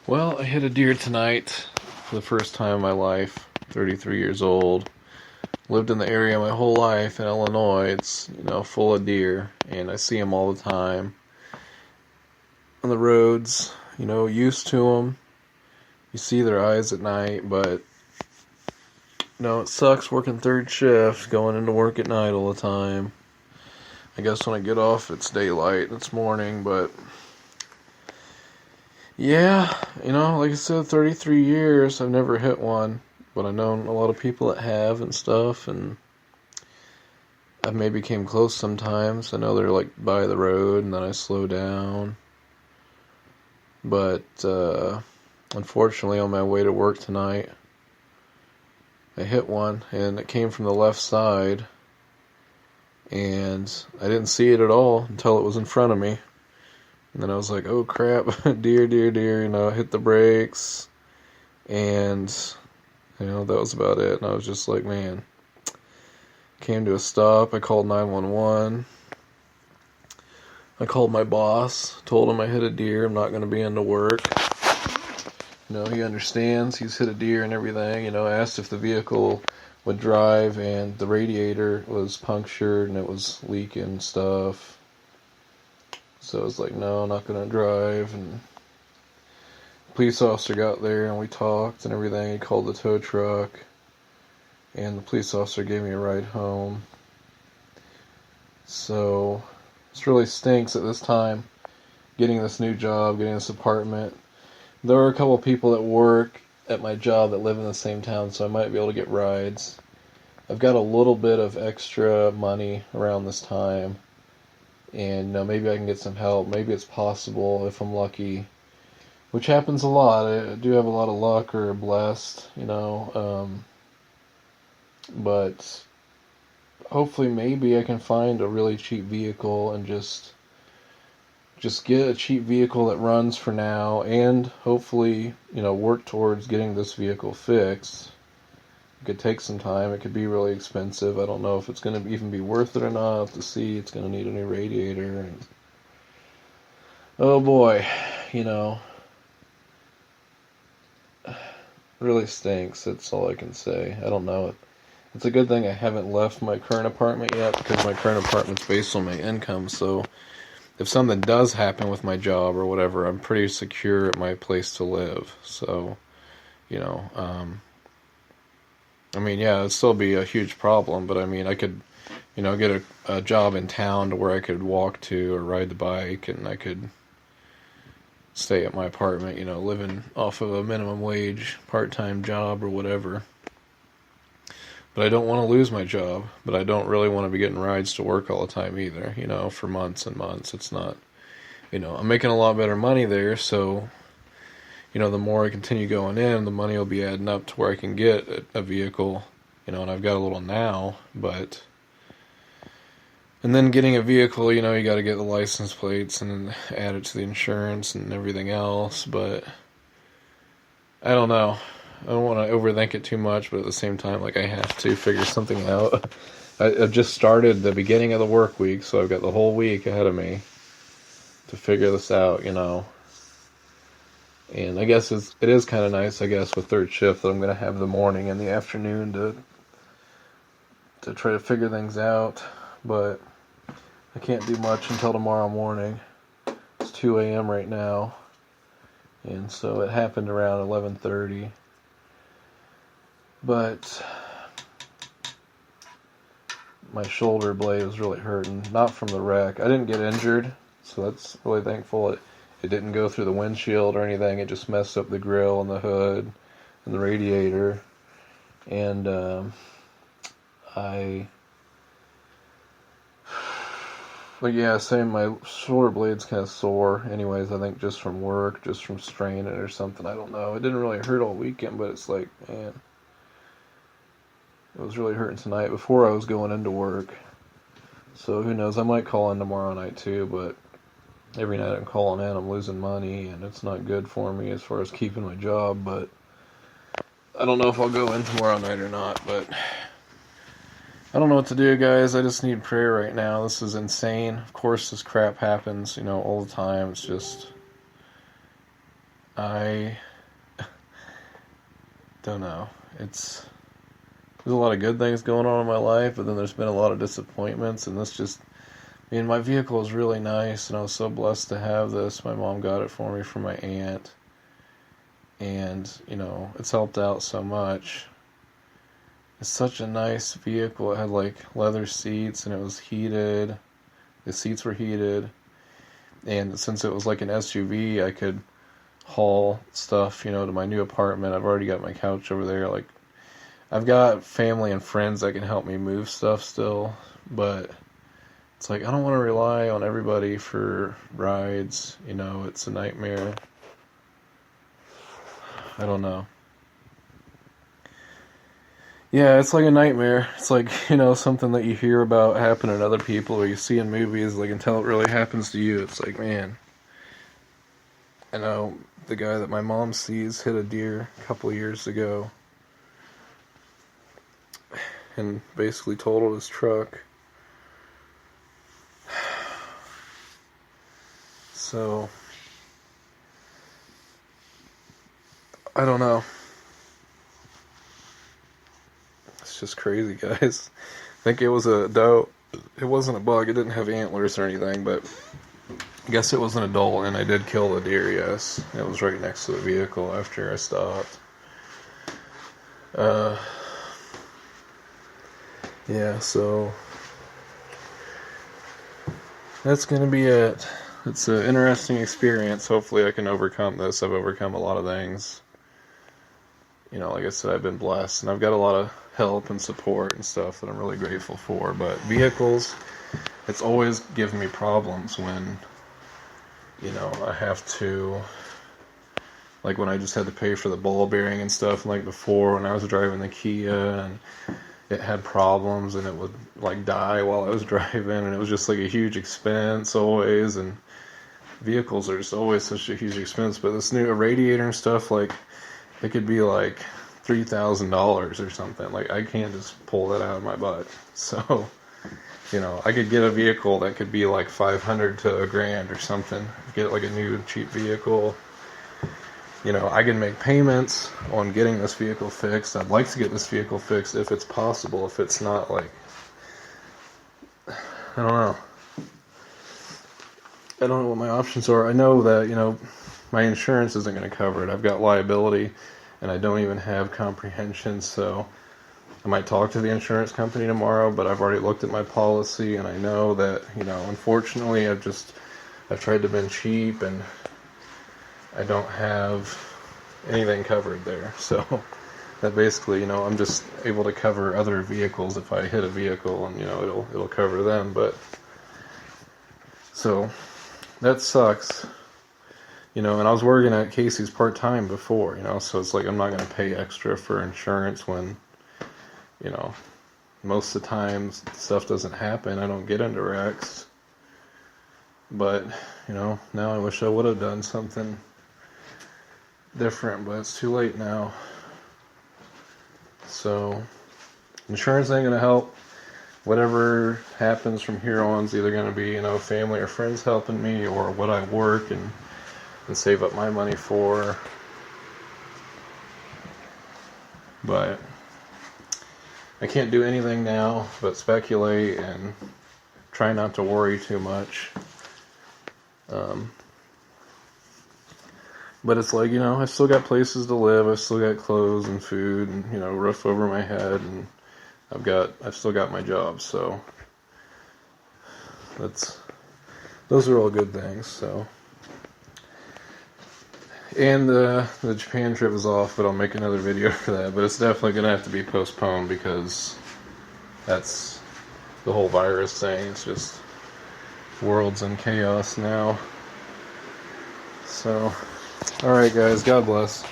Well, I hit a deer tonight for the first time in my life. 33 years old. Lived in the area my whole life in Illinois. It's, full of deer, and I see them all the time on the roads. Used to them. You see their eyes at night, but it sucks working third shift, going into work at night all the time. I guess when I get off, it's daylight, it's morning, but yeah, like I said, 33 years, I've never hit one, but I've known a lot of people that have and stuff, and I've maybe came close sometimes. I know they're like by the road, and then I slow down, but unfortunately on my way to work tonight, I hit one, and it came from the left side, and I didn't see it at all until it was in front of me. And then I was like, oh crap, deer, I hit the brakes, and, that was about it. And I was just like, man, came to a stop. I called 911. I called my boss, told him I hit a deer, I'm not going to be into work. He understands, he's hit a deer and everything, asked if the vehicle would drive, and the radiator was punctured and it was leaking stuff. So I was like, no, I'm not going to drive. And the police officer got there and we talked and everything. He called the tow truck, and the police officer gave me a ride home. So this really stinks at this time, getting this new job, getting this apartment. There are a couple people that work at my job that live in the same town, so I might be able to get rides. I've got a little bit of extra money around this time, and maybe I can get some help. Maybe it's possible if I'm lucky, which happens a lot. I do have a lot of luck, or blessed, but hopefully maybe I can find a really cheap vehicle and just get a cheap vehicle that runs for now, and hopefully, work towards getting this vehicle fixed. It could take some time. It could be really expensive. I don't know if it's going to even be worth it or not. I'll have to see. It's going to need a new radiator, and oh boy, really stinks. That's all I can say. I don't know. It's a good thing I haven't left my current apartment yet, because my current apartment's based on my income, so if something does happen with my job or whatever, I'm pretty secure at my place to live. So, it'd still be a huge problem, but I could, get a job in town to where I could walk to or ride the bike, and I could stay at my apartment, living off of a minimum wage part-time job or whatever. But I don't want to lose my job, but I don't really want to be getting rides to work all the time either, for months and months. It's not, I'm making a lot better money there, so, the more I continue going in, the money will be adding up to where I can get a vehicle, and I've got a little now, but, and then getting a vehicle, you got to get the license plates and then add it to the insurance and everything else, but I don't know. I don't want to overthink it too much, but at the same time, I have to figure something out. I've just started the beginning of the work week, so I've got the whole week ahead of me to figure this out, And I guess it is kind of nice, with third shift, that I'm going to have the morning and the afternoon to try to figure things out. But I can't do much until tomorrow morning. It's 2 a.m. right now, and so it happened around 11:30. But my shoulder blade was really hurting, not from the wreck. I didn't get injured, so that's really thankful. It didn't go through the windshield or anything. It just messed up the grill and the hood and the radiator. And my shoulder blade's kind of sore. Anyways, I think just from work, just from straining it or something. I don't know. It didn't really hurt all weekend, but it's like, man, it was really hurting tonight before I was going into work. So who knows? I might call in tomorrow night too, but every night I'm calling in, I'm losing money, and it's not good for me as far as keeping my job. But I don't know if I'll go in tomorrow night or not, but I don't know what to do, guys. I just need prayer right now. This is insane. Of course, this crap happens, all the time. It's just, I don't know. There's a lot of good things going on in my life, but then there's been a lot of disappointments, and my vehicle is really nice, and I was so blessed to have this. My mom got it for me from my aunt, and, it's helped out so much. It's such a nice vehicle. It had, leather seats, and it was heated. The seats were heated, and since it was like an SUV, I could haul stuff, to my new apartment. I've already got my couch over there. I've got family and friends that can help me move stuff still, but it's I don't want to rely on everybody for rides. It's a nightmare. I don't know. Yeah, it's like a nightmare. It's something that you hear about happening to other people or you see in movies, until it really happens to you. It's man, I know the guy that my mom sees hit a deer a couple of years ago and basically totaled his truck. So, I don't know. It's just crazy, guys. I think it was a doe. It wasn't a buck. It didn't have antlers or anything, but I guess it was an adult, and I did kill the deer, yes. It was right next to the vehicle after I stopped. Yeah, so that's going to be it. It's an interesting experience. Hopefully I can overcome this. I've overcome a lot of things. Like I said, I've been blessed, and I've got a lot of help and support and stuff that I'm really grateful for. But vehicles, it's always given me problems when, I have to, when I just had to pay for the ball bearing and stuff, before when I was driving the Kia, and it had problems, and it would, die while I was driving, and it was just, a huge expense always, and vehicles are just always such a huge expense. But this new radiator and stuff, it could be $3,000 or something. I can't just pull that out of my butt. So, I could get a vehicle that could be $500 to $1,000 or something. Get a new cheap vehicle. I can make payments on getting this vehicle fixed. I'd like to get this vehicle fixed if it's possible. If it's not, I don't know. I don't know what my options are. I know that, my insurance isn't going to cover it. I've got liability, and I don't even have comprehension, so I might talk to the insurance company tomorrow, but I've already looked at my policy, and I know that, unfortunately, I've tried to be cheap, and I don't have anything covered there. So that basically, I'm just able to cover other vehicles if I hit a vehicle, and, it'll cover them, but so that sucks. And I was working at Casey's part-time before, so it's I'm not going to pay extra for insurance when, most of the time stuff doesn't happen. I don't get into wrecks. But, now I wish I would have done something different, but it's too late now. So, insurance ain't going to help. Whatever happens from here on is either going to be, family or friends helping me, or what I work and save up my money for. But I can't do anything now but speculate and try not to worry too much. But it's I've still got places to live, I've still got clothes and food and, roof over my head, and I've still got my job, so those are all good things, so. And the Japan trip is off, but I'll make another video for that. But it's definitely going to have to be postponed because that's the whole virus thing. It's just world's in chaos now. So, alright guys, God bless.